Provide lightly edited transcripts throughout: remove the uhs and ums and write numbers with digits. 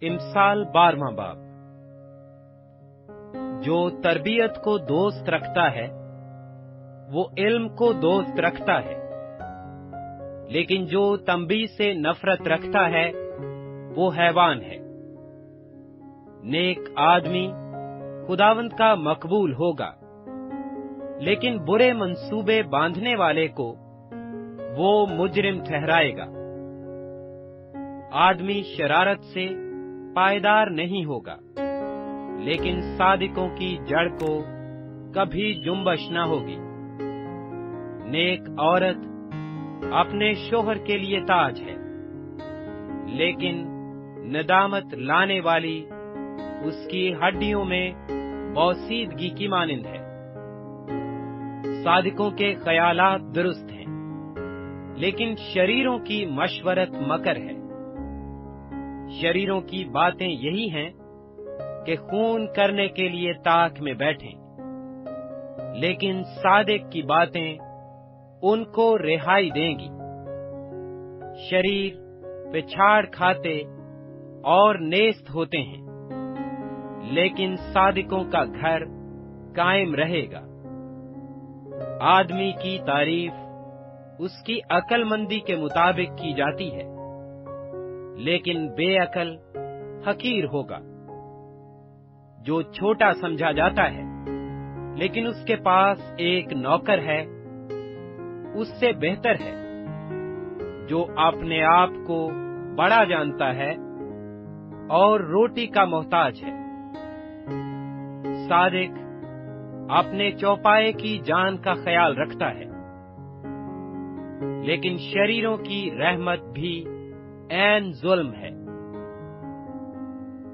امثال 12واں باب۔ جو تربیت کو دوست رکھتا ہے وہ علم کو دوست رکھتا ہے، لیکن جو تنبیہ سے نفرت رکھتا ہے وہ حیوان ہے۔ نیک آدمی خداوند کا مقبول ہوگا، لیکن برے منصوبے باندھنے والے کو وہ مجرم ٹھہرائے گا۔ آدمی شرارت سے پائیدار نہیں ہوگا، لیکن صادقوں کی جڑ کو کبھی جنبش نہ ہوگی۔ نیک عورت اپنے شوہر کے لیے تاج ہے، لیکن ندامت لانے والی اس کی ہڈیوں میں بوسیدگی کی مانند ہے۔ صادقوں کے خیالات درست ہیں، لیکن شریروں کی مشورت مکر ہے۔ شریروں کی باتیں یہی ہیں کہ خون کرنے کے لیے تاک میں بیٹھیں، لیکن صادق کی باتیں ان کو رہائی دیں گی۔ شریر پچھاڑ کھاتے اور نیست ہوتے ہیں، لیکن صادقوں کا گھر قائم رہے گا۔ آدمی کی تعریف اس کی عقل مندی کے مطابق کی جاتی ہے، لیکن بے عقل حقیر ہوگا۔ جو چھوٹا سمجھا جاتا ہے لیکن اس کے پاس ایک نوکر ہے، اس سے بہتر ہے جو اپنے آپ کو بڑا جانتا ہے اور روٹی کا محتاج ہے۔ صادق اپنے چوپائے کی جان کا خیال رکھتا ہے، لیکن شریروں کی رحمت بھی عین ظلم ہے۔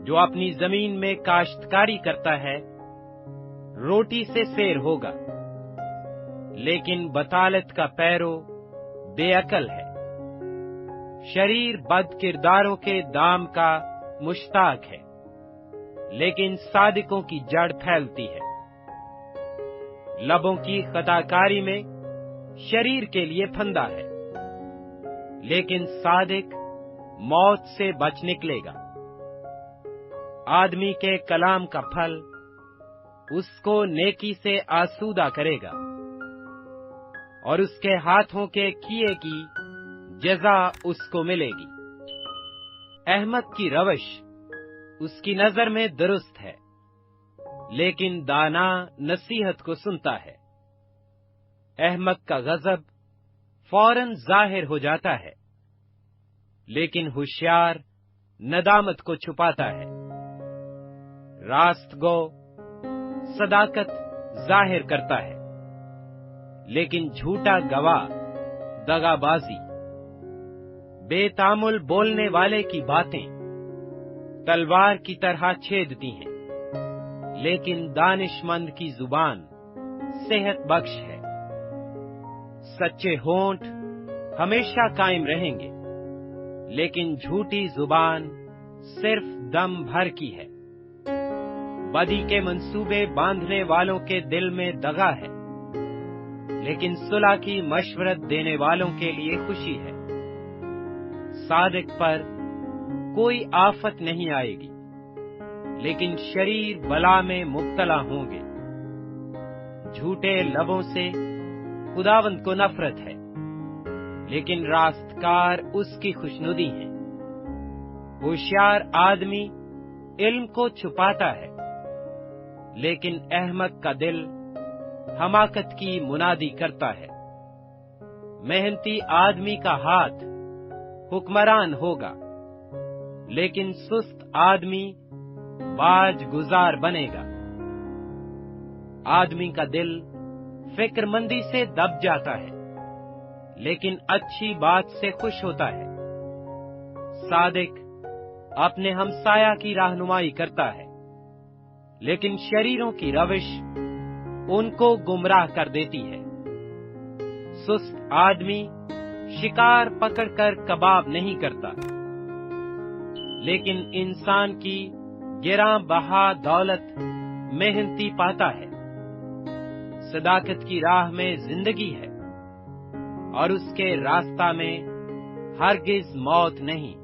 جو اپنی زمین میں کاشتکاری کرتا ہے روٹی سے سیر ہوگا، لیکن بطالت کا پیرو بے عقل ہے۔ شریر بد کرداروں کے دام کا مشتاق ہے، لیکن صادقوں کی جڑ پھیلتی ہے۔ لبوں کی خطاکاری میں شریر کے لیے پھندا ہے، لیکن صادق موت سے بچ نکلے گا۔ آدمی کے کلام کا پھل اس کو نیکی سے آسودہ کرے گا، اور اس کے ہاتھوں کے کیے کی جزا اس کو ملے گی۔ احمق کی روش اس کی نظر میں درست ہے، لیکن دانا نصیحت کو سنتا ہے۔ احمق کا غضب فوراً ظاہر ہو جاتا ہے، لیکن ہوشیار ندامت کو چھپاتا ہے۔ راست گو صداقت ظاہر کرتا ہے، لیکن جھوٹا گواہ دغا بازی۔ بے تامل بولنے والے کی باتیں تلوار کی طرح چھیدتی ہیں، لیکن دانش مند کی زبان صحت بخش ہے۔ سچے ہونٹ ہمیشہ قائم رہیں گے، لیکن جھوٹی زبان صرف دم بھر کی ہے۔ بدی کے منصوبے باندھنے والوں کے دل میں دغا ہے، لیکن صلح کی مشورت دینے والوں کے لیے خوشی ہے۔ صادق پر کوئی آفت نہیں آئے گی، لیکن شریر بلا میں مبتلا ہوں گے۔ جھوٹے لبوں سے خداوند کو نفرت ہے، لیکن راستکار اس کی خوشنودی ہے۔ ہوشیار آدمی علم کو چھپاتا ہے، لیکن احمق کا دل حماقت کی منادی کرتا ہے۔ محنتی آدمی کا ہاتھ حکمران ہوگا، لیکن سست آدمی باج گزار بنے گا۔ آدمی کا دل فکر مندی سے دب جاتا ہے، لیکن اچھی بات سے خوش ہوتا ہے۔ صادق اپنے ہمسایہ کی رہنمائی کرتا ہے، لیکن شریروں کی روش ان کو گمراہ کر دیتی ہے۔ سست آدمی شکار پکڑ کر کباب نہیں کرتا، لیکن انسان کی گراں بہا دولت محنتی پاتا ہے۔ صداقت کی راہ میں زندگی ہے، اور اس کے راستہ میں ہرگز موت نہیں۔